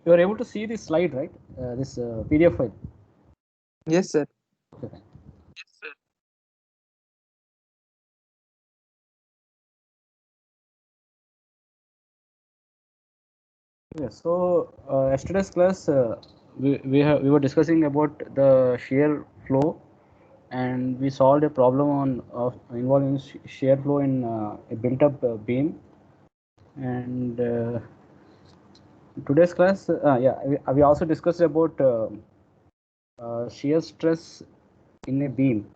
you are able to see this slide, right? This PDF file. Yes, sir. Okay. Yeah, so yesterday's class, we were discussing about the shear flow, and we solved a problem on involving shear flow in a built-up beam. And today's class, we also discussed about shear stress in a beam,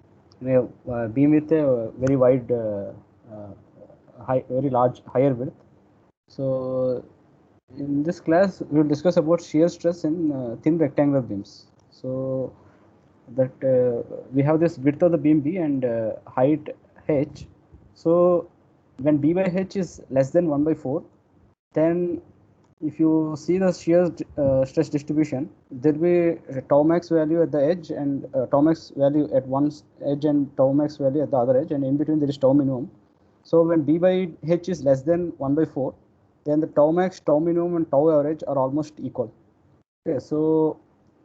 beam with a very wide, very large, higher width. So in this class, we will discuss about shear stress in thin rectangular beams. So that we have this width of the beam B and height h. So when B by h is less than 1 by 4, then if you see the shear stress distribution, there will be a tau max value at the edge and tau max value at one edge and tau max value at the other edge, and in between there is tau minimum. So when B by h is less than 1 by 4, then the tau max, tau minimum, and tau average are almost equal. Okay, so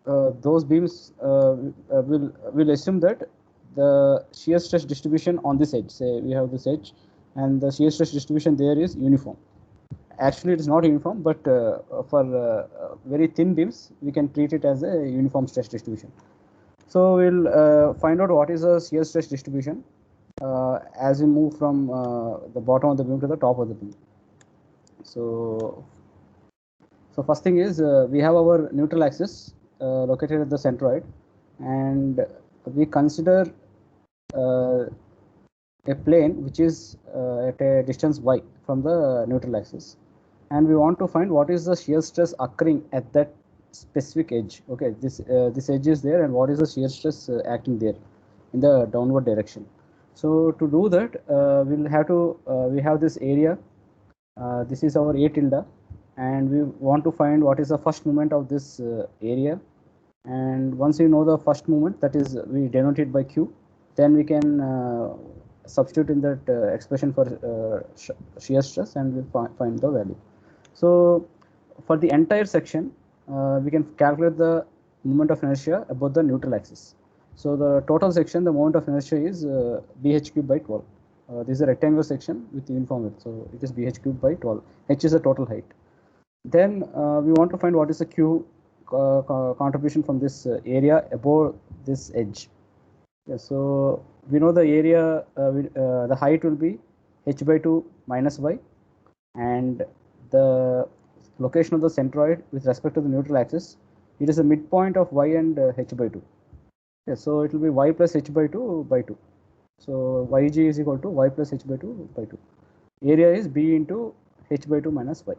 those beams will assume that the shear stress distribution on this edge, say we have this edge, and the shear stress distribution there is uniform. Actually, it is not uniform, but for very thin beams, we can treat it as a uniform stress distribution. So we'll find out what is the shear stress distribution as we move from the bottom of the beam to the top of the beam. So first thing is we have our neutral axis located at the centroid, and we consider a plane which is at a distance y from the neutral axis, and we want to find what is the shear stress occurring at that specific edge. Okay, this edge is there, and what is the shear stress acting there in the downward direction. So to do that, we'll have to we have this area. This is our A tilde, and we want to find what is the first moment of this area. And once we know the first moment, that is we denote it by q, then we can substitute in that expression for shear stress, and we'll find the value. So for the entire section, we can calculate the moment of inertia about the neutral axis. So the total section, the moment of inertia is bh cube by 12. This is a rectangular section with uniform width, so it is bh cube by 12. H is the total height. Then we want to find what is the q contribution from this area above this edge. Yeah, so we know the area, the height will be h by 2 minus y, and the location of the centroid with respect to the neutral axis, it is a midpoint of y and h by 2. Yeah, so it will be y plus h by 2 by 2. So yg is equal to y plus h by 2 by 2. Area is b into h by 2 minus y.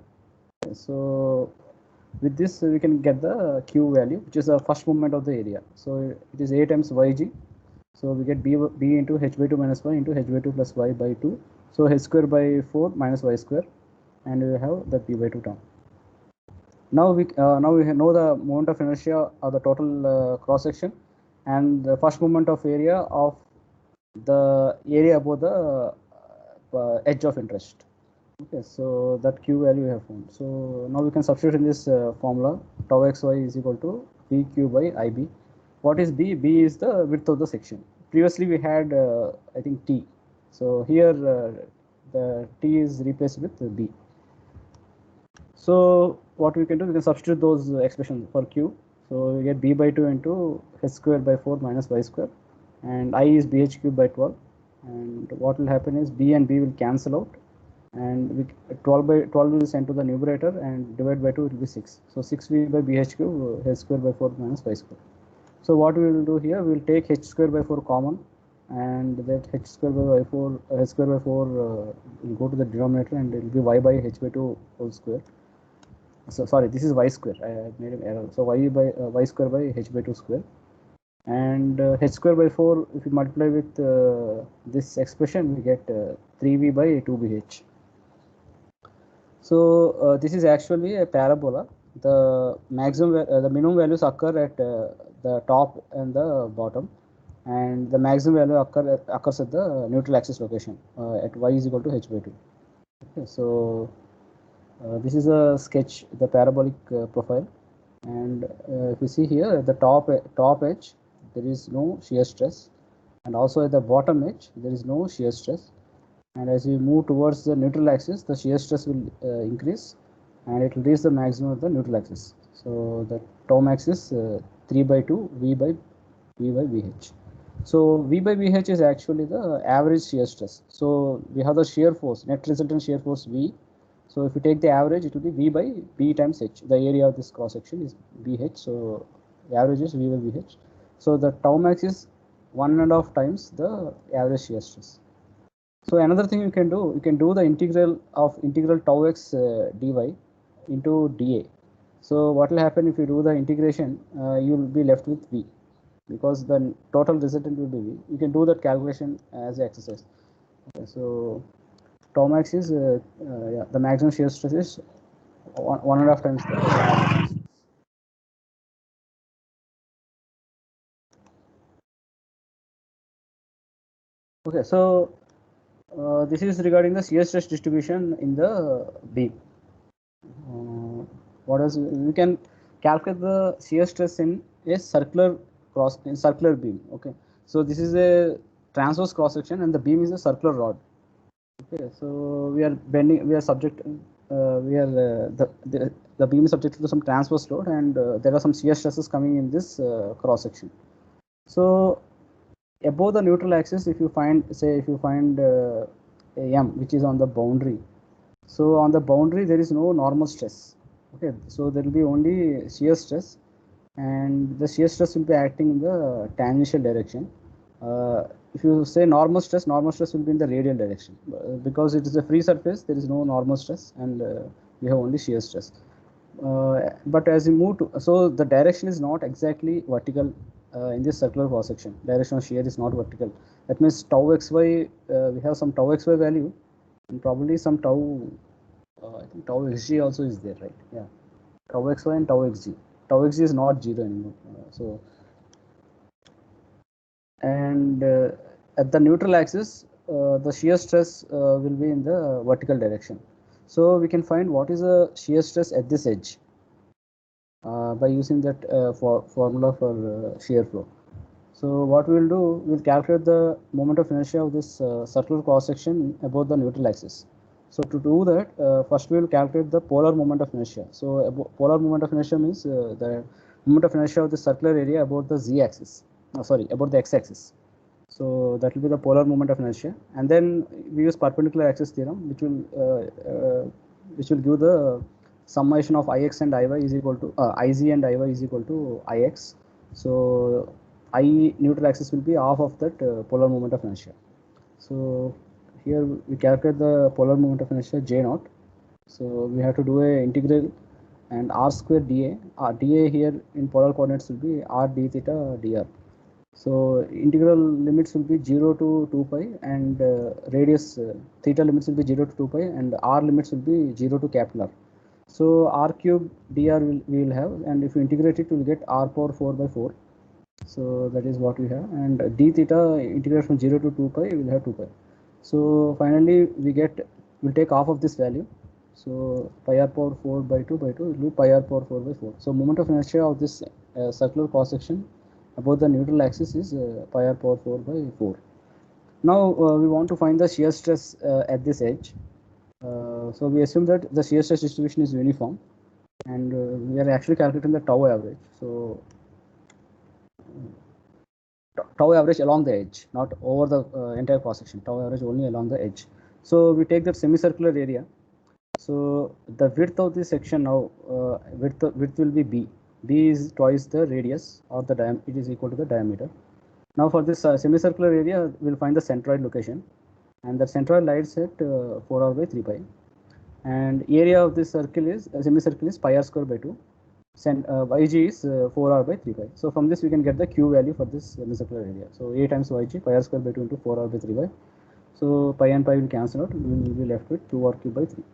Okay, so with this we can get the q value, which is the first moment of the area. So it is a times yg. So we get b into h by 2 minus y into h by 2 plus y by 2. So h square by 4 minus y square, and we have the b by 2 term. Now we know the moment of inertia of the total cross section, and the first moment of area of the area above the edge of interest. Okay, so that q value we have found. So now we can substitute in this formula. Tau xy is equal to pq by ib. What is b? B is the width of the section. Previously we had I think t. So here the t is replaced with b. So what we can do, we can substitute those expressions for q. So we get b by 2 into h square by 4 minus y square, and I is bh cube by 12. And what will happen is b and b will cancel out, and we 12 by 12 will be sent to the numerator, and divide by 2 it will be 6. So 6b by bh cube, h square by 4 minus y square. So what we will do here, we will take h square by 4 common, and that h square by 4 h square by 4 will go to the denominator, and it will be y by h by 2 whole square. So sorry, this is y square. I made an error. So y by y square by h by 2 square, and h square by 4, if you multiply with this expression, we get 3v by 2bh. So this is actually a parabola. The maximum, the minimum values occur at the top and the bottom, and the maximum value occurs at the neutral axis location at y is equal to h by 2. Okay, so This is a sketch, the parabolic profile, and if you see here at the top edge, there is no shear stress, and also at the bottom edge there is no shear stress. And as you move towards the neutral axis, the shear stress will increase, and it will reach the maximum of the neutral axis. So the tau max is 3 by 2 V by VH. So V by VH is actually the average shear stress. So we have the shear force, net resultant shear force V. So if you take the average, it will be V by B times H. The area of this cross section is BH. So the average is V by VH. So the tau max is 1.5 times the average shear stress. So another thing you can do the integral of integral tau x dy into dA. So what will happen if you do the integration? You will be left with V, because the total resultant will be V. You can do that calculation as an exercise. Okay, so tau max is yeah, the maximum shear stress is 1.5 times the. Okay, so this is regarding the shear stress distribution in the beam. What else? We can calculate the shear stress in a circular beam. Okay, so this is a transverse cross section, and the beam is a circular rod. Okay, so we are bending. We are subject. We are the beam is subject to some transverse load, and there are some shear stresses coming in this cross section. So above the neutral axis, if you find a M which is on the boundary, so on the boundary there is no normal stress. Okay, so there will be only shear stress, and the shear stress will be acting in the tangential direction. If you say normal stress will be in the radial direction, because it is a free surface. There is no normal stress, and we have only shear stress. But as you move to, so the direction is not exactly vertical in this circular cross section. Direction of shear is not vertical. That means tau xy, we have some tau xy value, and probably some tau, I think tau xg also is there, right? Yeah, tau xy and tau xg. Tau xg is not 0 anymore. So and at the neutral axis, the shear stress will be in the vertical direction. So we can find what is the shear stress at this edge by using that formula for shear flow. So what we will do, we will calculate the moment of inertia of this circular cross section about the neutral axis. So to do that, first we will calculate the polar moment of inertia. So polar moment of inertia means the moment of inertia of the circular area about the z-axis. About the x-axis. So that will be the polar moment of inertia, and then we use perpendicular axis theorem, which will give the summation of ix and iy is equal to iz and iy is equal to ix. So I neutral axis will be half of that polar moment of inertia. So here we calculate the polar moment of inertia J naught. So we have to do a integral, and r square dA. dA here in polar coordinates will be r d theta dr. So integral limits will be 0 to 2 pi, and radius theta limits will be 0 to 2 pi, and r limits will be 0 to capital R. So r cube dr we will have, and if you integrate it, we will get r power 4 by 4. So that is what we have, and d theta integrate from 0 to 2 pi, we will have 2 pi. So finally we'll take half of this value. So pi r power 4 by 2 will be pi r power 4 by 4. So moment of inertia of this circular cross section about the neutral axis is pi r power 4 by 4. Now we want to find the shear stress at this edge. So we assume that the shear stress distribution is uniform, and we are actually calculating the tau average. So tau average along the edge, not over the entire cross section. Tau average only along the edge. So we take that semicircular area. So the width of this section now, width will be b. B is twice the radius, or the diameter. It is equal to the diameter. Now for this semicircular area, we'll find the centroid location, and the centroid lies at 4r by 3 pi. And area of this semicircle is pi r square by 2. Yg is 4r by 3 pi. So from this we can get the q value for this semicircular area. So a times yg, pi r square by 2 into 4r by 3 pi. So pi and pi will cancel out. We will be left with 2r cube by 3.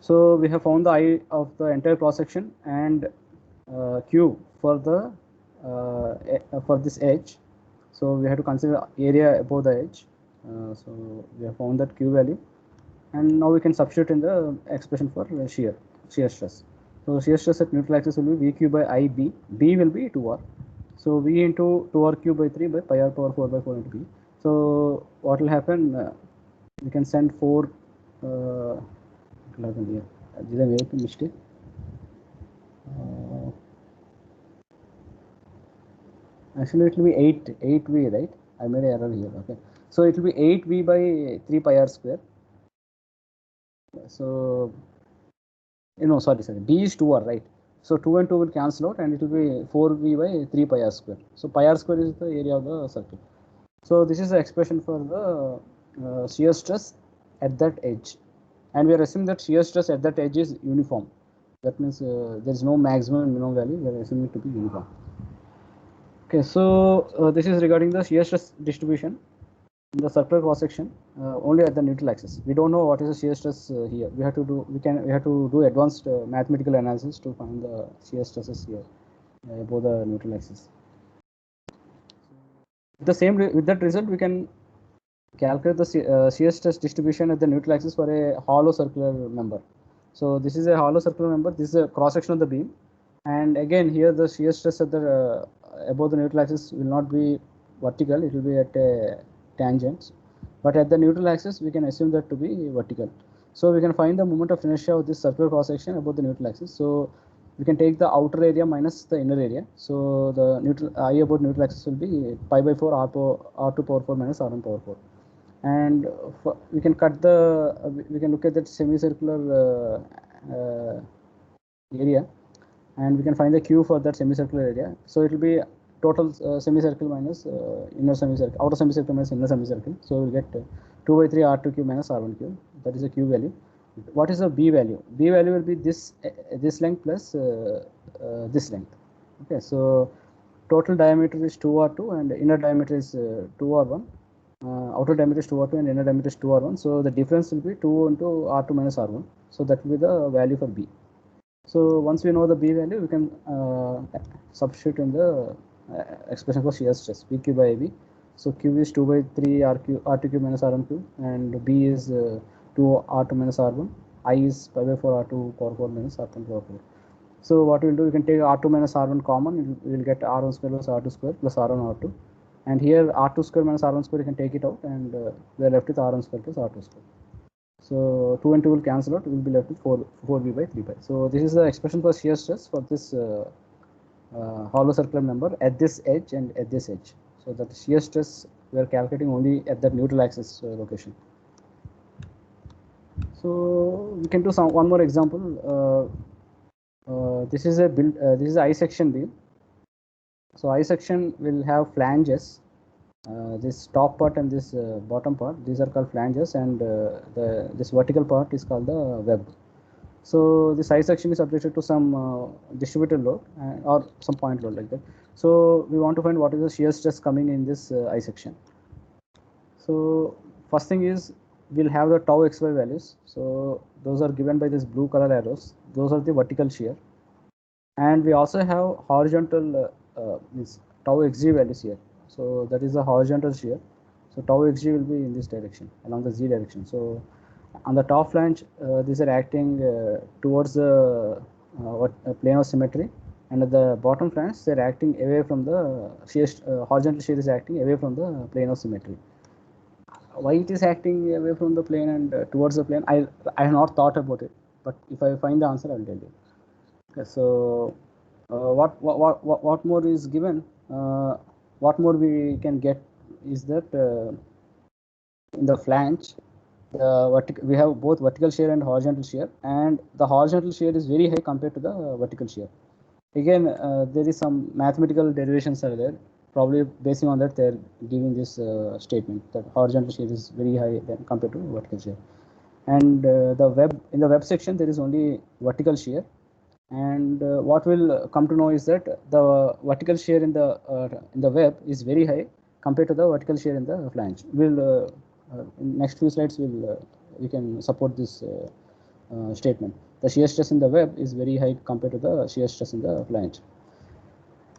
So we have found the I of the entire cross section, and Q for the for this edge. So we have to consider area above the edge. So we have found that Q value. and now we can substitute in the expression for shear stress. So shear stress at neutral axis will be VQ by IB. B will be 2R. So V into 2R cube by 3 by pi r power 4 by 4 into B. So what will happen? We can send 4. What will happen here? Did I make a mistake? Actually, it will be 8V, right? I made an error here. Okay. So it will be 8V by 3 pi r square. So, no, sorry. B is 2R, right? So 2 and 2 will cancel out, and it will be 4V by 3 pi r square. So pi r square is the area of the circle. So this is the expression for the shear stress at that edge, and we are assuming that shear stress at that edge is uniform. That means there is no maximum and minimum value. We are assuming it to be uniform. Okay, so this is regarding the shear stress distribution in the circular cross section only at the neutral axis. We don't know what is the shear stress here. We have to do advanced mathematical analysis to find the shear stresses here above the neutral axis. With that result, we can calculate the shear stress distribution at the neutral axis for a hollow circular member. So this is a hollow circular member. This is a cross section of the beam, and again here the shear stress at the above the neutral axis will not be vertical. It will be at a tangent, but at the neutral axis we can assume that to be vertical. So we can find the moment of inertia of this circular cross section above the neutral axis. So we can take the outer area minus the inner area. So the neutral I about neutral axis will be pi by 4 r2 power 4 minus r1 power 4. And we can cut the we can look at that semicircular area, and we can find the q for that semicircular area. So it will be total semicircle minus inner semicircle, outer semicircle minus inner semicircle. So we'll get 2 by 3 r2 cube minus r1 cube. That is the q value. What is the b value? B value will be this length plus this length. Okay, so total diameter is 2r2 and inner diameter is 2r1. Outer diameter is 2r2 and inner diameter is 2r1. So the difference will be 2 into r2 minus r1. So that will be the value for b. So once we know the b value, we can substitute in the expression for shear stress, Pq by AB. So Q is 2 by 3 R2 cube minus R1 cube, and B is 2 R2 minus R1. I is pi by 4 R2 power 4 minus R1 power 4. So what we'll do, we can take R2 minus R1 common. We will get R1 square plus R2 square plus R1 R2. And here R2 square minus R1 square, you can take it out, and we are left with R1 square plus R2 square. So 2 and 2 will cancel out. We will be left with 4V by 3 pi. So this is the expression for shear stress for this hollow circular member at this edge and at this edge. So that shear stress we are calculating only at that neutral axis location. So we can do one more example. This is a I section beam. So I section will have flanges. This top part and this bottom part, these are called flanges, and this vertical part is called the web. So this I section is subjected to some distributed load or some point load like that. So we want to find what is the shear stress coming in this I section. So first thing is we'll have the tau xy values. So those are given by this blue color arrows. Those are the vertical shear, and we also have horizontal means tau xg values here. So that is the horizontal shear. So tau xg will be in this direction along the z direction. So on the top flange, these are acting towards the plane of symmetry, and at the bottom flange, they are acting away from the shear. Horizontal shear is acting away from the plane of symmetry. Why it is acting away from the plane and towards the plane? I have not thought about it, but if I find the answer, I will tell you. Okay, so what more is given? What more we can get is that in the flange, we have both vertical shear and horizontal shear, and the horizontal shear is very high compared to the vertical shear. Again, there is some mathematical derivations are there. Probably basing on that, they're giving this statement that horizontal shear is very high compared to vertical shear. And in the web section, there is only vertical shear. And what we'll come to know is that the vertical shear in the web is very high compared to the vertical shear in the flange. We'll in next few slides we can support this statement. The shear stress in the web is very high compared to the shear stress in the flange.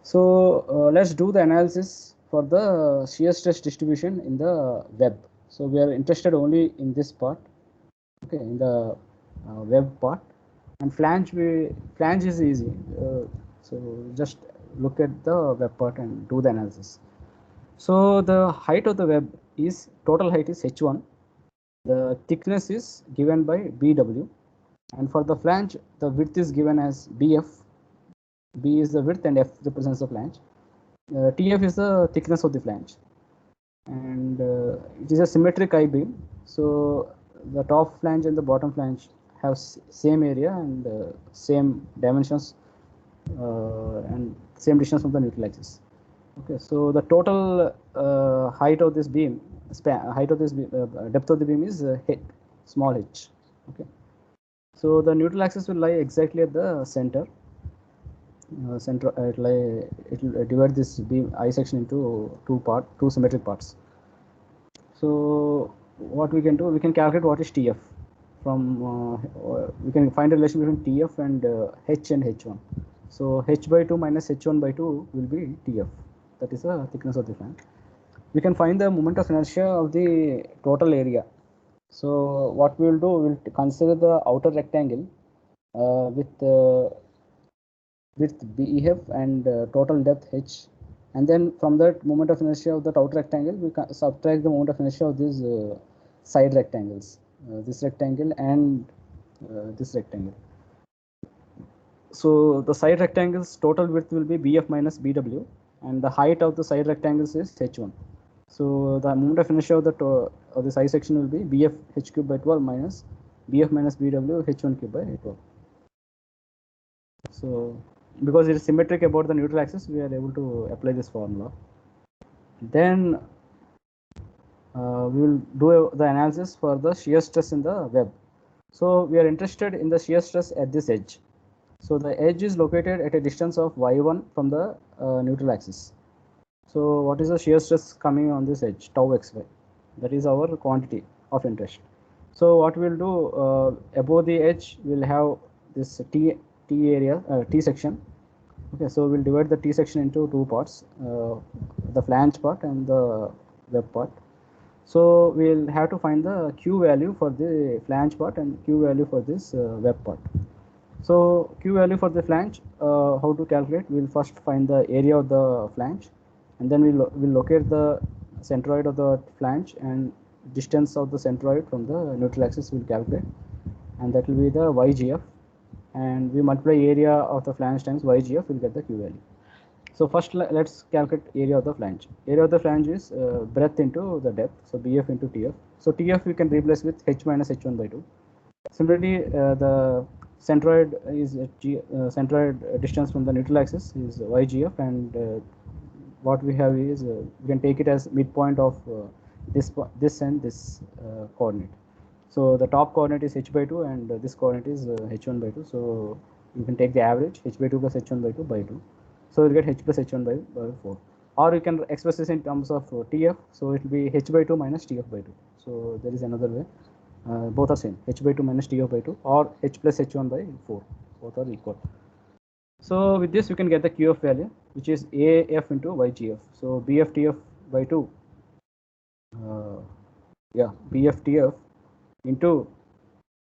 So let's do the analysis for the shear stress distribution in the web. So we are interested only in this part. okay, in the web part. And flange is easy. So just look at the web part and do the analysis. So the height of the web is total height is h1. The thickness is given by bw, and for the flange the width is given as bf. B is the width and f represents the flange. Tf is the thickness of the flange, and it is a symmetric I-beam. So the top flange and the bottom flange have same area and same dimensions and same distance from the neutral axis. Okay, so the total height of this beam, height of this depth of the beam is h, small h. Okay, so the neutral axis will lie exactly at the center. It will divide this beam I section into two symmetric parts. So what we can do, we can calculate what is TF from, we can find a relation between TF and H and H1. So H by 2 minus H1 by 2 will be TF. That is the thickness of the fan. We can find the moment of inertia of the total area. So what we will do, we will consider the outer rectangle with BEF and total depth H, and then from that moment of inertia of the outer rectangle we can subtract the moment of inertia of these side rectangles, this rectangle and this rectangle. So the side rectangles total width will be BF minus BW, and the height of the side rectangles is H1. So the moment of inertia of the side section will be BF H cube by 12 minus BF minus BW H1 cube by 12. So because it is symmetric about the neutral axis, we are able to apply this formula. Then we will do the analysis for the shear stress in the web. So we are interested in the shear stress at this edge. So the edge is located at a distance of y1 from the neutral axis. So what is the shear stress coming on this edge? Tau xy. That is our quantity of interest. So what we'll do, above the edge we'll have this T area, T section. Okay, so we'll divide the T section into two parts, the flange part and the web part. So we'll have to find the Q value for the flange part and Q value for this web part. So Q value for the flange, how to calculate? We'll first find the area of the flange, and then we'll locate the centroid of the flange, and distance of the centroid from the neutral axis we'll calculate, and that will be the YGF, and we multiply area of the flange times YGF, we'll get the Q value. So first let's calculate area of the flange. Area of the flange is breadth into the depth, so BF into TF. So TF we can replace with H minus H1 by 2. Similarly, the centroid is centroid distance from the neutral axis is YGF, and what we have is we can take it as midpoint of this and this coordinate. So the top coordinate is h by 2 and this coordinate is h1 by 2. So you can take the average h by 2 plus h1 by 2 by 2. So you'll get h plus h1 by 4. Or you can express this in terms of TF. So it will be h by 2 minus TF by 2. So there is another way. Both are same, h by 2 minus TF by 2 or h plus h1 by 4. Both are equal. So with this we can get the QF value, which is AF into YGF. So BFTF by 2. BFTF into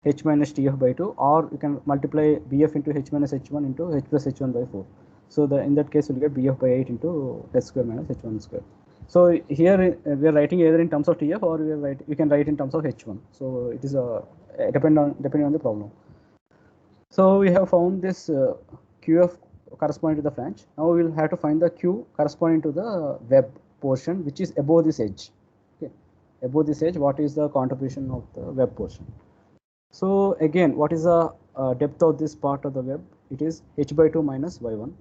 h minus TF by 2, or you can multiply BF into h minus h1 into h plus h1 by 4. So in that case we'll get BF by 8 into h square minus h1 square. So here we are writing either in terms of TF or we can write in terms of h1. So it is depending on the problem. So we have found this QF corresponding to the flange. Now we will have to find the Q corresponding to the web portion, which is above this edge. Okay, above this edge, what is the contribution of the web portion? So again, what is the depth of this part of the web? It is h by 2 minus y1.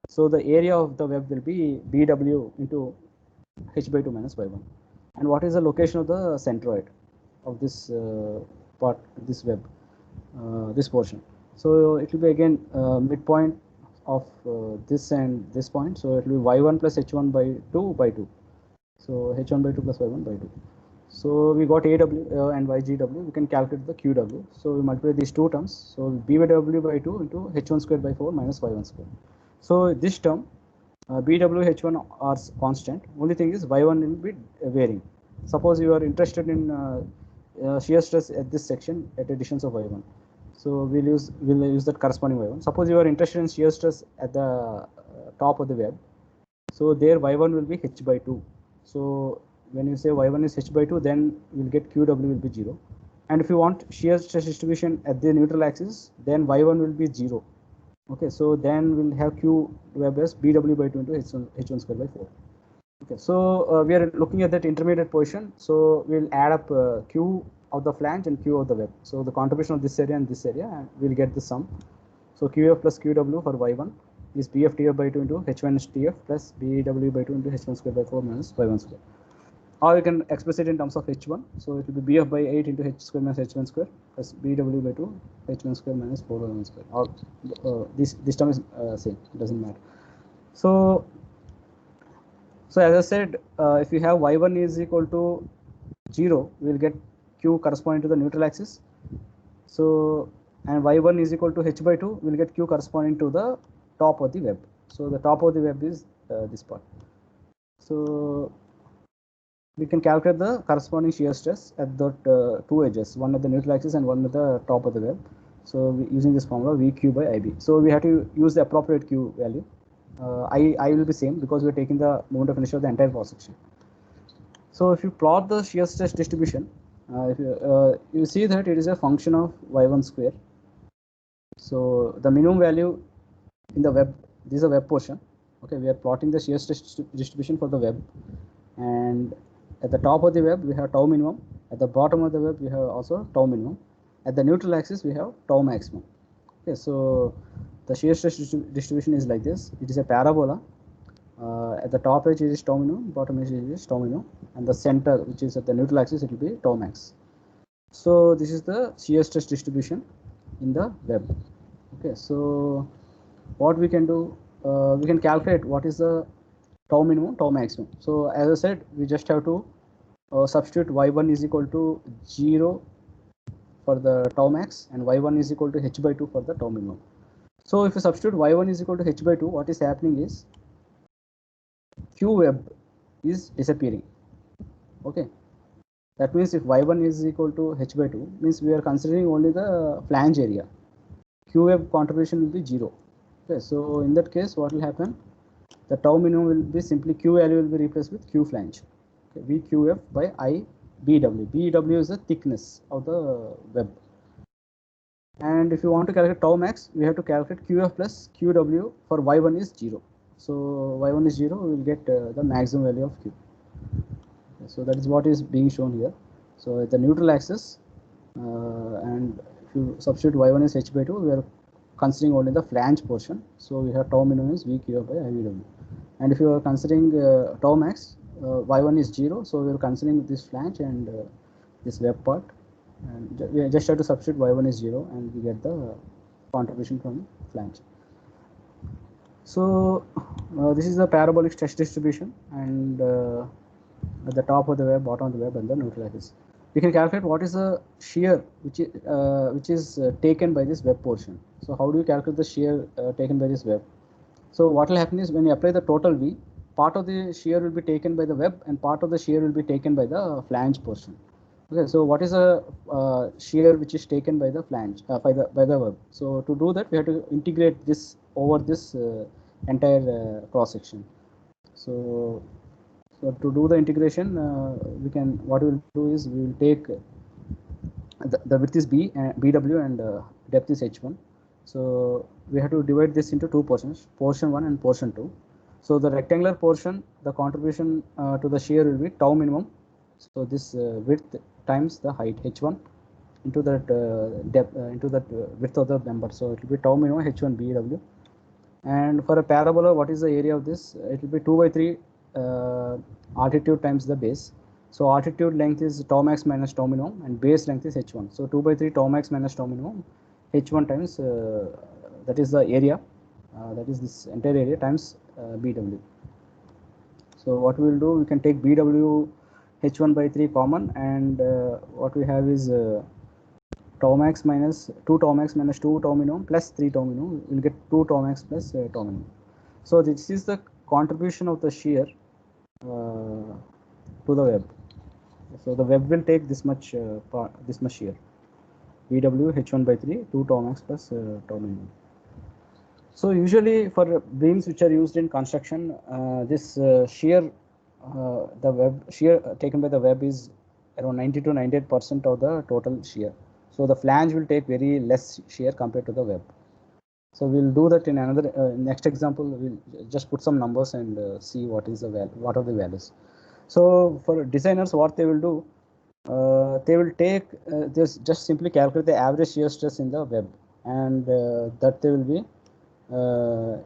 So the area of the web will be BW into h by 2 minus y1. And what is the location of the centroid of this part, this web, this portion? So it will be again midpoint of this and this point. So it will be y1 plus h1 by 2 by 2. So h1 by 2 plus y1 by 2. So we got AW and YGW. We can calculate the QW. So we multiply these two terms. So B by W by 2 into h1 squared by 4 minus y1 squared. So this term BW h1 are constant. Only thing is y1 will be varying. Suppose you are interested in shear stress at this section at a distance of y1. So we'll use that corresponding y1. Suppose you are interested in shear stress at the top of the web. So there y1 will be h by 2. So when you say y1 is h by 2, then you'll get qw will be 0. And if you want shear stress distribution at the neutral axis, then y1 will be 0. Okay, so then we'll have q web as bw by 2 into h1 square by 4. Okay, so we are looking at that intermediate position. So we'll add up q of the flange and q of the web. So the contribution of this area and this area, and we'll get the sum. So qf plus qw for y1 is bf tf by 2 into h1 tf plus bw by 2 into h1 square by 4 minus y1 square. Or you can express it in terms of h1. So it will be bf by 8 into h square minus h1 square plus bw by 2 h1 square minus 4 y1 square. Or this term is same. It doesn't matter. So as I said, if you have y1 is equal to 0, we will get q corresponding to the neutral axis. So and y1 is equal to h by 2, we will get q corresponding to the top of the web. So the top of the web is this part. So we can calculate the corresponding shear stress at the two edges, one at the neutral axis and one at the top of the web. So using this formula vq by ib. So we have to use the appropriate q value. I will be same because we are taking the moment of inertia of the entire cross section. So if you plot the shear stress distribution, if you see that it is a function of y1 square. So the minimum value in the web, this is a web portion. Okay, we are plotting the shear stress distribution for the web, and at the top of the web we have tau minimum. At the bottom of the web we have also tau minimum. At the neutral axis we have tau maximum. Okay, so the shear stress distribution is like this. It is a parabola. At the top edge it is tau minimum, bottom edge is tau minimum, and the center, which is at the neutral axis, it will be tau max. So this is the shear stress distribution in the web. Okay, so what we can do, we can calculate what is the tau minimum, tau maximum. So as I said, we just have to substitute y1 is equal to 0 for the tau max and y1 is equal to h by 2 for the tau minimum. So if you substitute y1 is equal to h by 2, what is happening is q web is disappearing. Okay, that means if y1 is equal to h by 2, means we are considering only the flange area. Q web contribution will be 0. Okay, so in that case what will happen, the tau minimum will be simply q value will be replaced with q flange. Okay, vqf by I bw. Bw is the thickness of the web. And if you want to calculate tau max, we have to calculate qf plus qw for y1 is 0. So y1 is 0, we will get the maximum value of q. Okay, so that is what is being shown here. So at the neutral axis, and if you substitute y1 is h by 2, we are considering only the flange portion. So we have tau minimum is vqf by ivw. And if you are considering tau max, y1 is 0, so we are considering this flange and this web part. And we just have to substitute y1 is 0 and we get the contribution from flange. So this is the parabolic stress distribution, and at the top of the web, bottom of the web, and the neutral axis. We can calculate what is the shear which is taken by this web portion. So how do you calculate the shear taken by this web? So what will happen is when you apply the total V, part of the shear will be taken by the web and part of the shear will be taken by the flange portion. Okay, so what is the shear which is taken by the flange by the web? So to do that, we have to integrate this over this entire cross section. So to do the integration, what we will do is we will take the width is bw and depth is h1. So we have to divide this into two portions, portion 1 and portion 2. So the rectangular portion, the contribution to the shear will be tau minimum. So this width times the height h1 into that depth into that width of the member. So it will be tau minimum h1 bw. And for a parabola, what is the area of this? It will be 2 by 3 altitude times the base. So altitude length is tau max minus tau minimum and base length is h1. So 2 by 3 tau max minus tau minimum h1 times that is the area, that is this entire area times bw. So what we will do, we can take bw h1 by 3 common, and what we have is tau max minus 2 tau max minus 2 tau minimum plus 3 tau minimum. We will get 2 tau max plus tau minimum. So this is the contribution of the shear to the web. So the web will take this much this much shear. VW H1 by 3, 2 tau max plus tau minimum. So usually for beams which are used in construction, this shear, the web shear taken by the web is around 90 to 98% of the total shear. So the flange will take very less shear compared to the web. So we'll do that in another next example. We'll just put some numbers and see what is the what are the values. So for designers, what they will do, they will take this, just simply calculate the average shear stress in the web, and that they will be uh,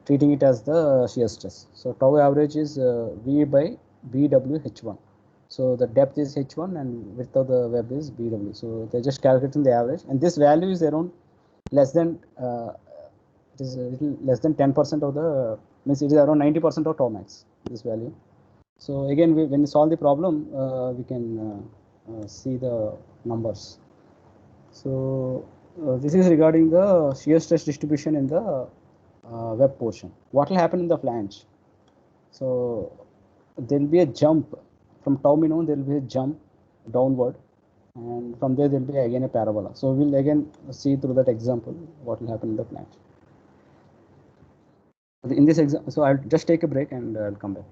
treating it as the shear stress. So tau average is V by BW H1. So the depth is H1 and width of the web is BW. So they're just calculating the average, and this value is around less than it is a little less than 10% of the, means it is around 90% of tau max, this value. So again, when we solve the problem, we can see the numbers. So this is regarding the shear stress distribution in the web portion. What will happen in the flange? So there will be a jump from tau minimum. There will be a jump downward, and from there will be again a parabola. So we'll again see through that example what will happen in the flange. In this example, so I'll just take a break and I'll come back.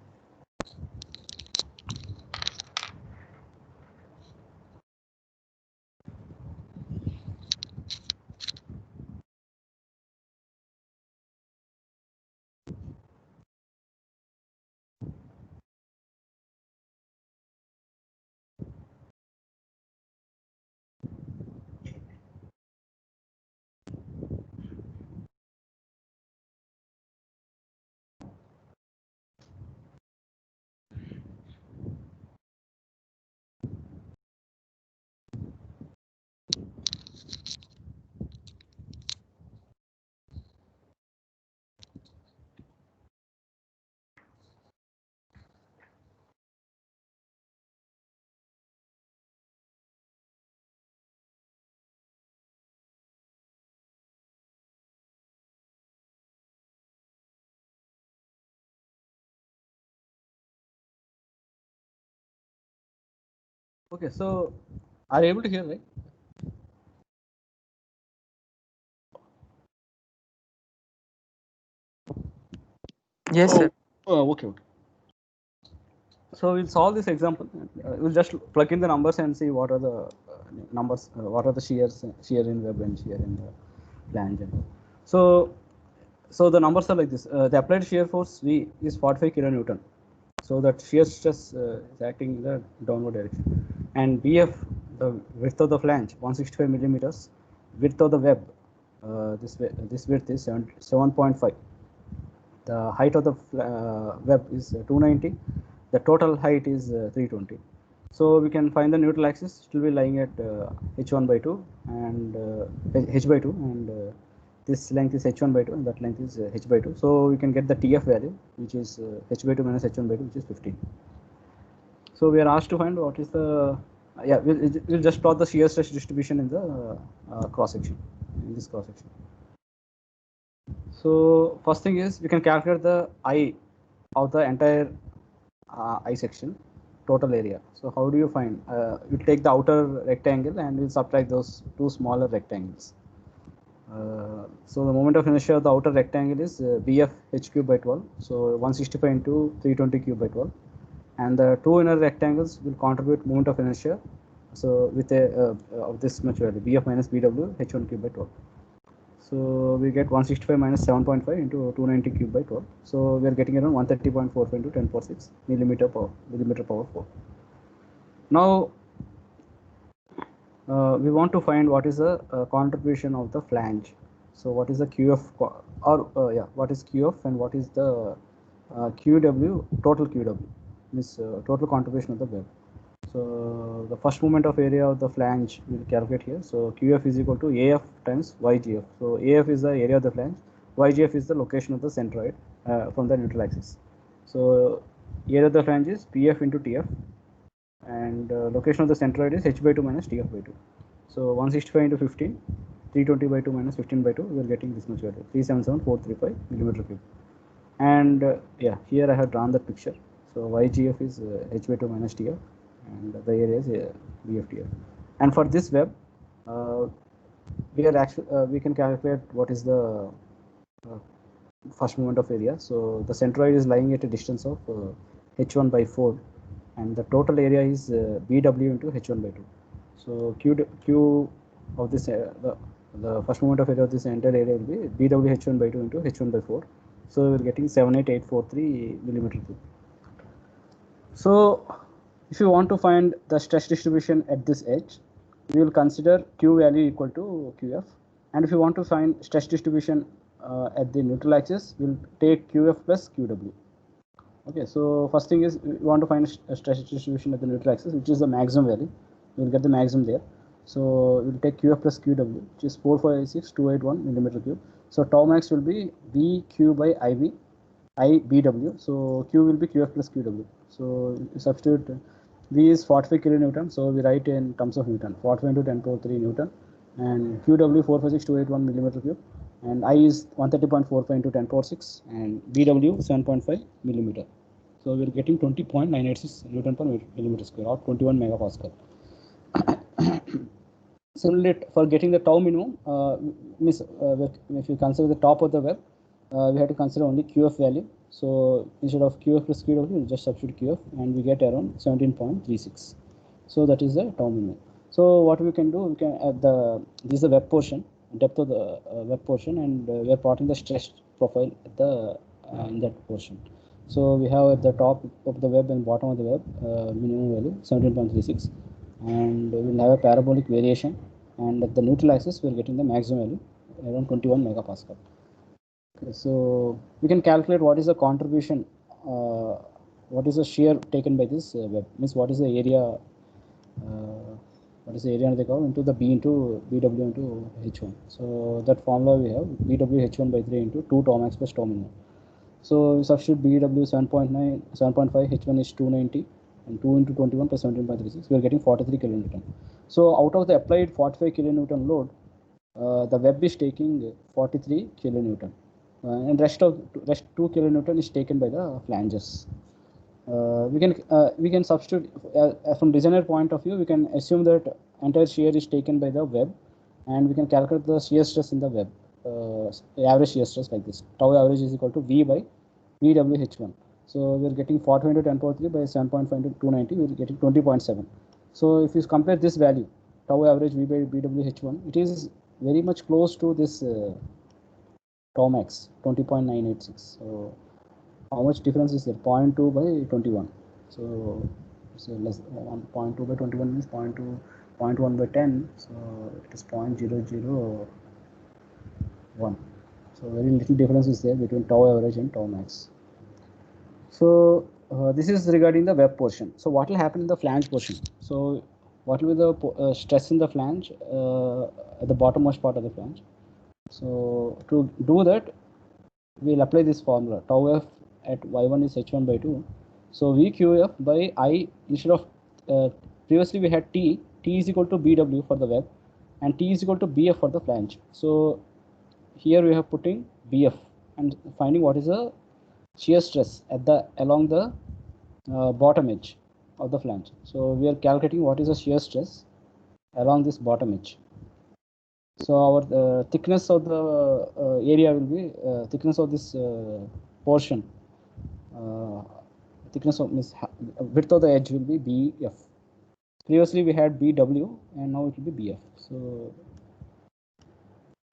Okay, so are you able to hear, right? Yes, sir. Okay, okay. So we'll solve this example. We'll just plug in the numbers and see what are the numbers, what are the shears, shear in web and shear in the flange. So, so the numbers are like this. The applied shear force V is 45 kilonewton. So that shear stress is acting in the downward direction. And BF, the width of the flange, 165 millimeters. Width of the web, this width is 7.5. The height of the web is 290. The total height is 320. So we can find the neutral axis. It will be lying at h1 by 2 and h by 2, and this length is h1 by 2 and that length is h by 2. So we can get the TF value, which is h by 2 minus h1 by 2, which is 15. So we are asked to find what is the we'll just plot the shear stress distribution in the cross section, in this cross section. So first thing is we can calculate the I of the entire I section, total area. So how do you find? You take the outer rectangle and you subtract those two smaller rectangles. So the moment of inertia of the outer rectangle is Bf h cube by 12. So 165 into 320 cube by 12. And the two inner rectangles will contribute moment of inertia. So with a of this much value, Bf minus Bw h1 cube by 12. So we get 165 minus 7.5 into 290 cube by 12. So we are getting around 130.45 into 10 power 6 millimeter power 4. Now we want to find what is the contribution of the flange. So what is the QF what is QF and what is the QW, total QW, means total contribution of the web. So the first moment of area of the flange we will calculate here. So QF is equal to AF times YGF. So AF is the area of the flange, YGF is the location of the centroid from the neutral axis. So area of the flange is PF into TF, and location of the centroid is H by 2 minus TF by 2. So 165 into 15, 320 by 2 minus 15 by 2, we are getting this much value, 377,435 millimeter cube. And yeah, here I have drawn the picture. So YGF is H by 2 minus TF, and the area is BFTF. And for this web, we can calculate what is the uh, first moment of area. So the centroid is lying at a distance of h1 by 4, and the total area is BW into h1 by 2. So Q of this the first moment of area of this entire area will be BW h1 by 2 into h1 by 4. So we're getting 78843 millimeter cube. So if you want to find the stress distribution at this edge, we will consider Q value equal to QF. And if you want to find stress distribution at the neutral axis, we'll take QF plus QW. Okay, so first thing is we want to find a stress distribution at the neutral axis, which is the maximum value. We'll get the maximum there. So we'll take QF plus QW, which is 456,281 millimeter cube. So tau max will be BQ by IB, IBW. So Q will be QF plus QW. So substitute V is 45 kilonewton. So we write in terms of Newton, 45 into 10 power 3 Newton, and QW 456,281 millimeter cube, and I is 130.45 into 10 power 6, and BW 7.5 millimeter. So we're getting 20.986 Newton per millimeter square, or 21 megapascal. Similarly, for getting the tau minimum, if you consider the top of the web, we have to consider only QF value. So instead of QF plus QW, we just substitute QF, and we get around 17.36. So that is the tau minimum. So what we can do, we can this is the web portion, depth of the web portion, and we are plotting the stress profile at the in that portion. So we have at the top of the web and bottom of the web minimum value 17.36, and we will have a parabolic variation, and at the neutral axis we are getting the maximum value around 21 megapascal. Okay, so we can calculate what is the contribution, what is the shear taken by this web, means what is the area, what is the area under the curve into the B into BW into H1. So that formula we have BW H1 by 3 into 2 tau max plus tau minimum. So we substitute BW 7.9, 7.5, H1 is 290, and 2 into 21 plus 17.36, we are getting 43 kilonewton. So out of the applied 45 kilonewton load, the web is taking 43 kilonewton, and rest 2 kilonewton is taken by the flanges. We can substitute from designer point of view. We can assume that entire shear is taken by the web, and we can calculate the shear stress in the web, average shear stress like this. Tau average is equal to V by BWH1. So we are getting 40 into 10 power 3 by 7.5 into 290. We are getting 20.7. So if you compare this value, tau average V by BWH1, it is very much close to this tau max 20.986. So how much difference is there? 0.2 by 21. So less 0.2 by 21 means 0.2, 0.1 by 10. So it is 0.001. So very little difference is there between tau average and tau max. So this is regarding the web portion. So what will happen in the flange portion? So what will be the stress in the flange at the bottommost part of the flange? So to do that, we'll apply this formula. Tau f at y1 is h1 by 2. So VQF by I, instead of previously we had T is equal to BW for the web, and T is equal to BF for the flange. So here we have putting BF and finding what is the shear stress at the along the bottom edge of the flange. So we are calculating what is the shear stress along this bottom edge. So our thickness of the area will be thickness of this portion. Thickness of width of the edge will be BF. Previously we had BW, and now it will be BF. So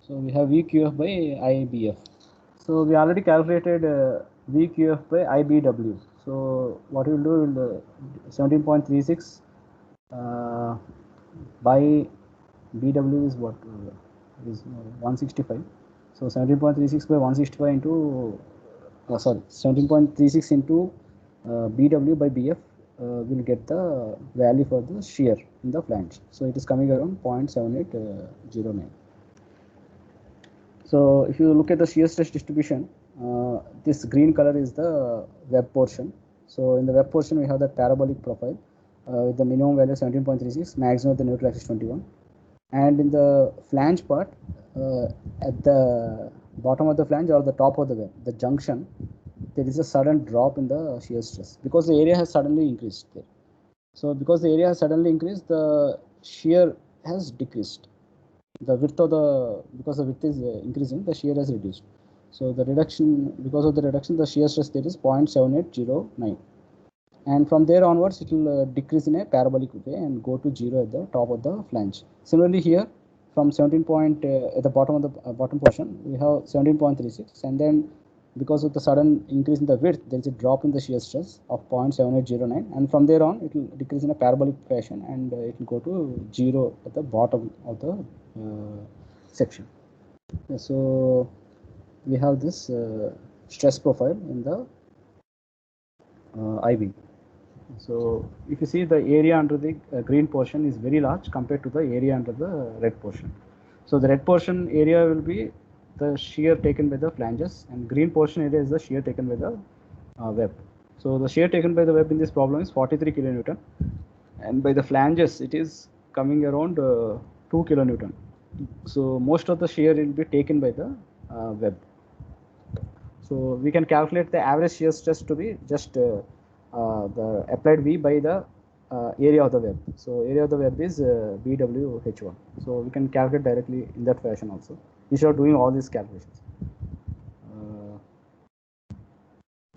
we have VQF by IBF. So we already calculated VQF by IBW. So what we will do will 17.36 by BW is what is 165. So 17.36 by 165 into 17.36 into BW by BF will get the value for the shear in the flange. So it is coming around 0.7809. So if you look at the shear stress distribution, this green color is the web portion. So in the web portion we have that parabolic profile with the minimum value 17.36, maximum of the neutral axis 21. And in the flange part, at the bottom of the flange or the top of the web, the junction, there is a sudden drop in the shear stress because the area has suddenly increased there. So because the area has suddenly increased, the shear has decreased. The width of the, because the width is increasing, the shear has reduced. So the reduction, because of the reduction, the shear stress there is 0.7809. And from there onwards, it will decrease in a parabolic way and go to 0 at the top of the flange. Similarly here, from 17 point at the bottom of the bottom portion, we have 17.36, and then because of the sudden increase in the width, there is a drop in the shear stress of 0.7809, and from there on, it will decrease in a parabolic fashion, and it will go to 0 at the bottom of the section. So we have this stress profile in the I-beam. So if you see, the area under the green portion is very large compared to the area under the red portion. So the red portion area will be the shear taken by the flanges, and green portion area is the shear taken by the web. So the shear taken by the web in this problem is 43 kilonewton, and by the flanges it is coming around 2 kilonewton. So most of the shear will be taken by the web. So we can calculate the average shear stress to be just the applied V by the area of the web. So area of the web is BWH1. So we can calculate directly in that fashion also, instead of doing all these calculations.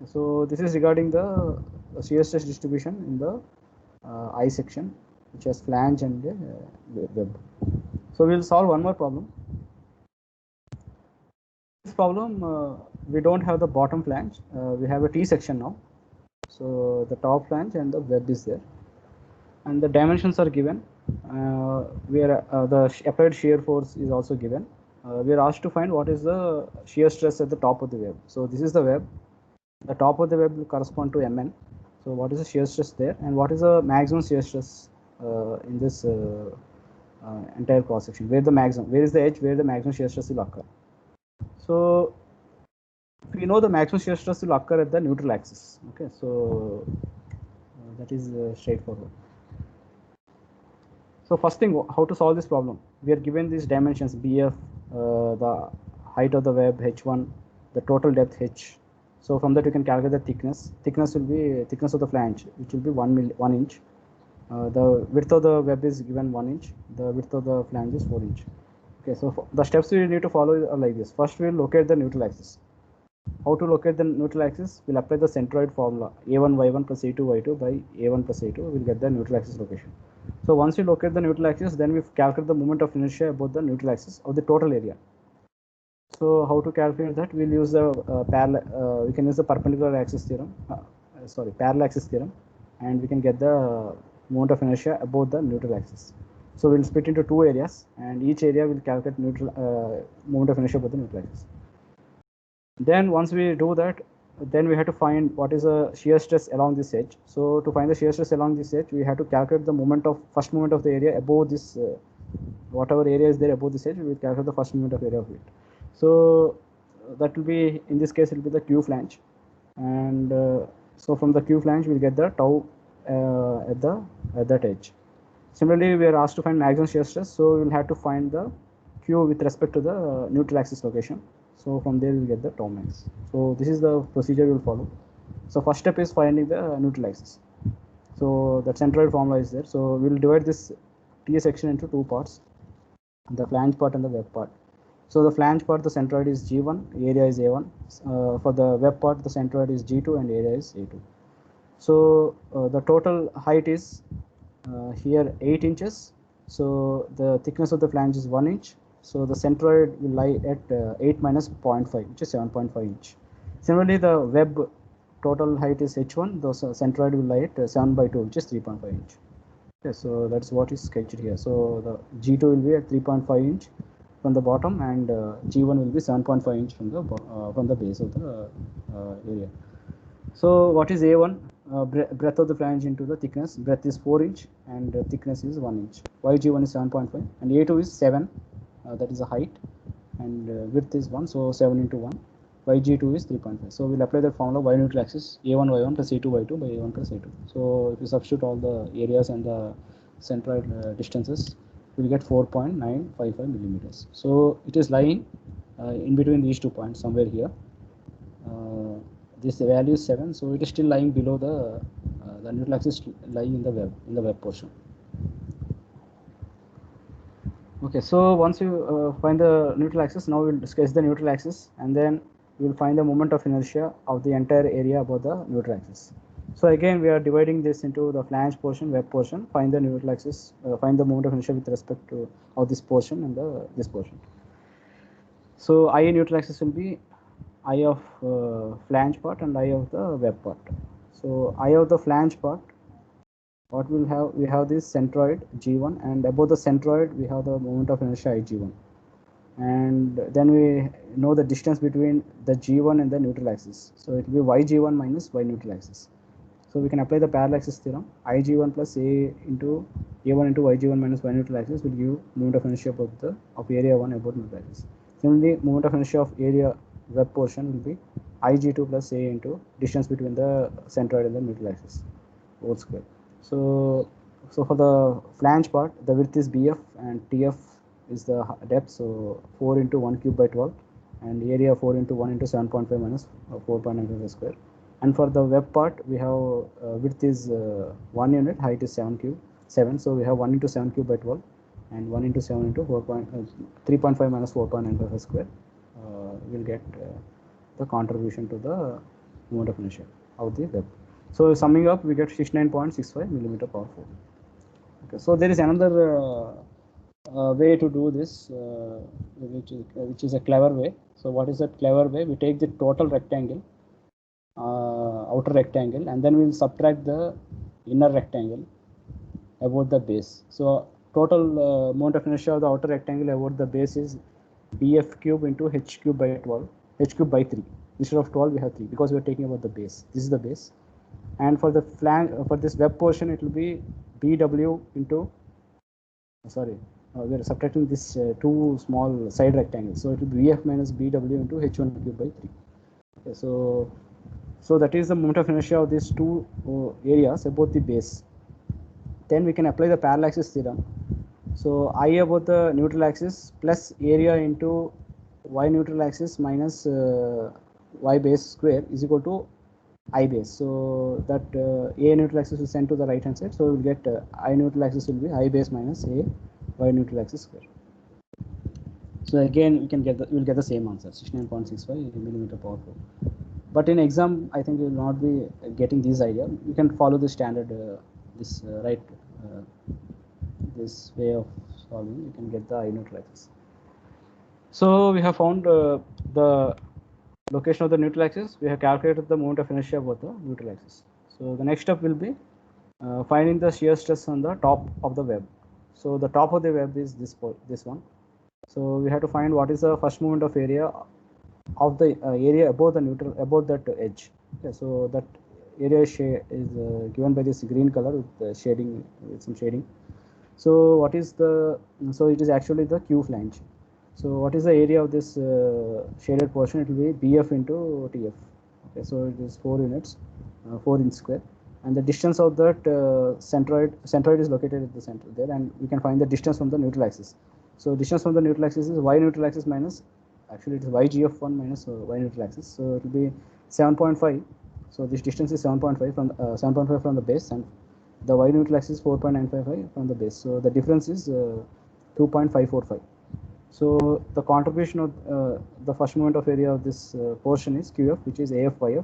So this is regarding the shear stress distribution in the I section, which has flange and web. So we'll solve one more problem. This problem, we don't have the bottom flange. We have a T section now. So the top flange and the web is there, and the dimensions are given. Where the applied shear force is also given. We are asked to find what is the shear stress at the top of the web. So this is the web. The top of the web will correspond to Mn. So what is the shear stress there, and what is the maximum shear stress in this entire cross section? Where is the edge where the maximum shear stress will occur? So we know the maximum shear stress will occur at the neutral axis. Okay, so that is straightforward. So first thing, how to solve this problem? We are given these dimensions: BF, the height of the web H1, the total depth H. So from that you can calculate the thickness. Thickness will be thickness of the flange, which will be 1 inch. The width of the web is given 1 inch. The width of the flange is 4 inch. Okay, so the steps we need to follow are like this. First, we will locate the neutral axis. How to locate the neutral axis? We'll apply the centroid formula: A1y1 plus A2y2 by A1 plus A2. We'll get the neutral axis location. So once we locate the neutral axis, then we calculate the moment of inertia about the neutral axis of the total area. So how to calculate that? We'll use the parallel. We can use the perpendicular axis theorem. Parallel axis theorem, and we can get the moment of inertia about the neutral axis. So we'll split into two areas, and each area will calculate neutral moment of inertia about the neutral axis. Then once we do that, then we have to find what is the shear stress along this edge. So to find the shear stress along this edge, we have to calculate the first moment of the area above this, whatever area is there above this edge, we will calculate the first moment of area of it. So that will be, in this case, it will be the Q flange, and so from the Q flange we'll get the tau at that edge. Similarly, we are asked to find maximum shear stress, so we'll have to find the Q with respect to the neutral axis location. So from there we'll get the tau max. So this is the procedure we'll follow. So first step is finding the neutral axis. So the centroid formula is there. So we'll divide this T section into two parts: the flange part and the web part. So the flange part, the centroid is G1, area is A1. For the web part, the centroid is G2 and area is A2. So the total height is here 8 inches. So the thickness of the flange is 1 inch. So the centroid will lie at 8 minus 0.5, which is 7.5 inch. Similarly, the web total height is H1. The centroid will lie at 7 by 2, which is 3.5 inch. Okay, so that's what is sketched here. So the G2 will be at 3.5 inch from the bottom, and G1 will be 7.5 inch from the base of the area. So what is A1? Breadth of the flange into the thickness. Breadth is 4 inch and thickness is 1 inch. YG1 is 7.5 and A2 is 7. That is the height, and width is 1. So 7 into 1. YG2 is 3.5. So we'll apply that formula: y neutral axis A1 y1 plus A2 y2 by A1 plus A2. So if you substitute all the areas and the centroid distances, we'll get 4.955 millimeters. So it is lying in between these 2 points, somewhere here. This value is 7, so it is still lying below the neutral axis lying in the web portion. Okay, so once you find the neutral axis, now we'll sketch the neutral axis, and then we will find the moment of inertia of the entire area above the neutral axis. So again, we are dividing this into the flange portion, web portion. Find the neutral axis, find the moment of inertia with respect to of this portion and this portion. So I neutral axis will be I of flange part and I of the web part. So I of the flange part, what we'll have, we have this centroid G1, and above the centroid we have the moment of inertia Ig1, and then we know the distance between the G1 and the neutral axis. So it will be Yg1 minus Y neutral axis. So we can apply the parallaxis theorem. Ig1 plus A1 into Yg1 minus Y neutral axis will give moment of inertia of area 1 about neutral axis. Similarly, moment of inertia of area web portion will be Ig2 plus A into distance between the centroid and the neutral axis whole square. So for the flange part, the width is Bf and Tf is the depth. So 4 into 1 cube by 12, and area 4 into 1 into 7.5 minus 4.95 square. And for the web part, we have width is 1 unit, height is 7. So we have 1 into 7 cube by 12, and 1 into 7 into 3.5 minus 4.95 square. We'll get the contribution to the moment of inertia of the web. So summing up, we get 69.65 millimeter power 4. Okay, so there is another way to do this, which is a clever way. So what is that clever way? We take the total rectangle, outer rectangle, and then we will subtract the inner rectangle about the base. So total moment of inertia of the outer rectangle about the base is Bf cube into H cube by 12, H cube by 3. Instead of 12, we have 3 because we are taking about the base. This is the base. And for the flange, for this web portion, it will be BW into, we are subtracting this two small side rectangles. So it will be Vf minus BW into H1 cube by 3. Okay, so that is the moment of inertia of these two areas about the base. Then we can apply the parallaxis theorem. So I about the neutral axis plus area into Y neutral axis minus Y base square is equal to I base. So that A neutral axis is sent to the right hand side. So we will get I neutral axis will be I base minus A Y neutral axis square. So again, we can get we will get the same answer, 69.65 millimeter power 4. But in exam, I think you will not be getting this idea. You can follow the standard this way of solving. You can get the I neutral axis. So we have found the location of the neutral axis. We have calculated the moment of inertia about the neutral axis. So the next step will be finding the shear stress on the top of the web. So the top of the web is this one. So we have to find what is the first moment of area of the area above the neutral, above that edge. Okay, so that area is given by this green color with shading, with some shading. So what is the, so it is actually the Q flange. So what is the area of this shaded portion? It will be Bf into Tf. Okay, so it is 4 units, 4 inch square, and the distance of that centroid is located at the center there, and we can find the distance from the neutral axis. So distance from the neutral axis is Y neutral axis minus, actually it is YGF1 minus Y neutral axis. So it will be 7.5. So this distance is 7.5 from 7.5 from the base, and the Y neutral axis is 4.955 from the base. So the difference is 2.545. So the contribution of the first moment of area of this portion is QF, which is AFYF.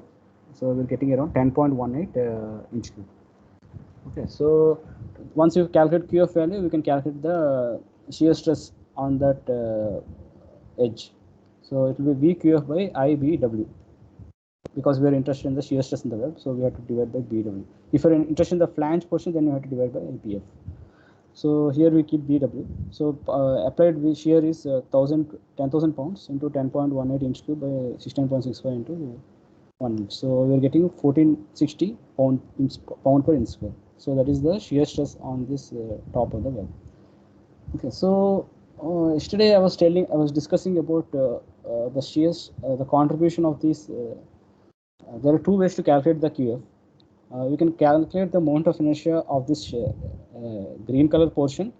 So we're getting around 10.18 inch cube. Okay, so once you calculate QF value, we can calculate the shear stress on that edge. So it will be VQF by IBW. Because we are interested in the shear stress in the web, so we have to divide by BW. If you are interested in the flange portion, then you have to divide by LPF. So here we keep BW. So applied shear is 10,000 pounds into 10.18 inch cube by 16.65 into 1 inch. So we are getting 1460 pound per inch square. So that is the shear stress on this top of the web. Okay, so yesterday I was discussing about the shears, the contribution of these. There are two ways to calculate the QF. You can calculate the moment of inertia of this green color portion.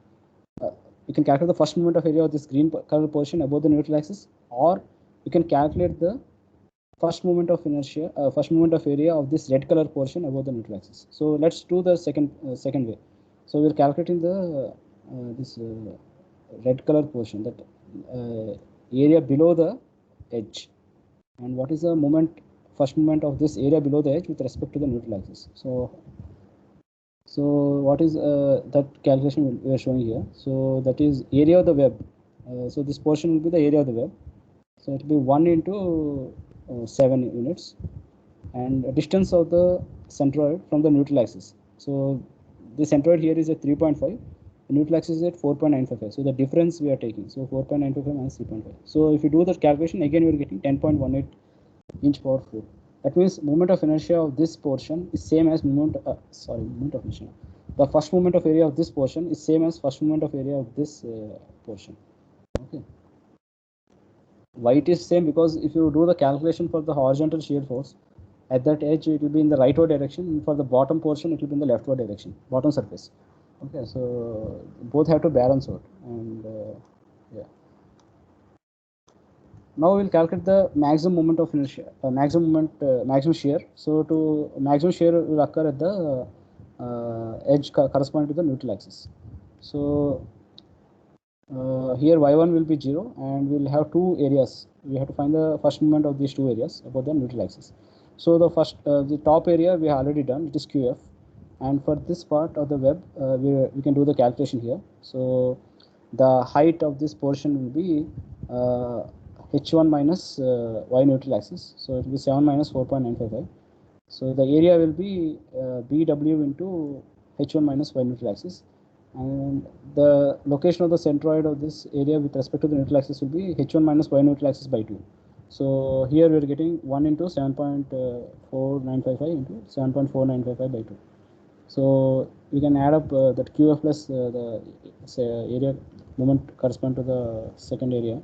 You can calculate the first moment of area of this green color portion above the neutral axis, or you can calculate the first moment of inertia, first moment of area of this red color portion above the neutral axis. So let's do the second way. So we're calculating the this red color portion, that area below the edge, and what is the moment, first moment of this area below the edge with respect to the neutral axis. So what is that calculation we are showing here? So that is area of the web. So this portion will be the area of the web. So it will be 1 into 7 units, and distance of the centroid from the neutral axis. So the centroid here is at 3.5, the neutral axis is at 4.955. So the difference we are taking, so 4.955 minus 3.5. So if you do the calculation, again you are getting 10.18 inch power 4. That means moment of inertia of this portion is same as moment of inertia. The first moment of area of this portion is same as first moment of area of this portion. Okay. Why it is same? Because if you do the calculation for the horizontal shear force at that edge, it will be in the rightward direction, and for the bottom portion it will be in the leftward direction, bottom surface. Okay, so both have to balance out, and yeah. Now we'll calculate the maximum moment of inertia, maximum shear. So to maximum shear will occur at the edge corresponding to the neutral axis. So here y1 will be 0, and we'll have two areas. We have to find the first moment of these two areas about the neutral axis. So the first, the top area we have already done, it is QF, and for this part of the web, we can do the calculation here. So the height of this portion will be h1 minus y neutral axis. So it will be 7 minus 4.955. So the area will be BW into h1 minus y neutral axis, and the location of the centroid of this area with respect to the neutral axis will be h1 minus y neutral axis by 2. So here we are getting 1 into 7.4955 into 7.4955 by 2. So we can add up that QF plus the area moment correspond to the second area.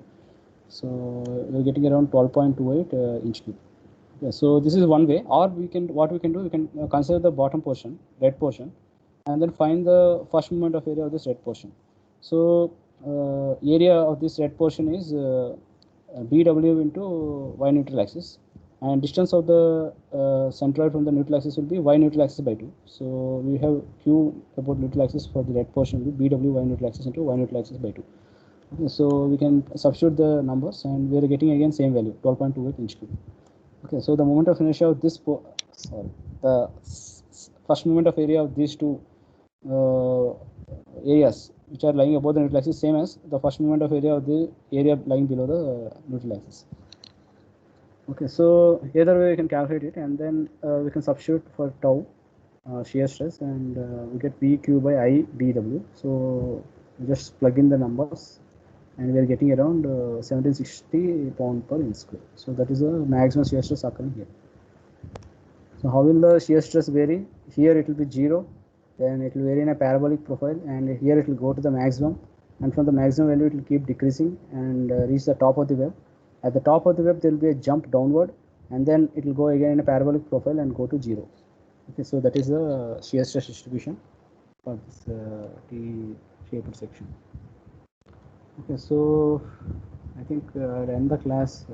So we're getting around 12.28 inch cube. Okay, so this is one way. Or we can, what we can do, we can consider the bottom portion, red portion, and then find the first moment of area of this red portion. So area of this red portion is BW into y neutral axis, and distance of the centroid from the neutral axis will be y neutral axis by 2. So we have Q about neutral axis for the red portion will be BW y neutral axis into y neutral axis by 2. Okay, so we can substitute the numbers, and we are getting again same value, 12.28 inch cube. Okay, so the moment of inertia of this, the first moment of area of these two areas which are lying above the neutral axis, same as the first moment of area of the area lying below the neutral axis. Okay, so either way we can calculate it, and then we can substitute for tau shear stress, and we get PQ by I BW. So we just plug in the numbers, and we are getting around 1760 pound per inch square. So that is the maximum shear stress occurring here. So how will the shear stress vary? Here it will be 0, then it will vary in a parabolic profile, and here it will go to the maximum, and from the maximum value it will keep decreasing and reach the top of the web. At the top of the web there will be a jump downward, and then it will go again in a parabolic profile and go to 0. Okay, so that is the shear stress distribution for this T-shaped section. Okay, so I think I'll end the class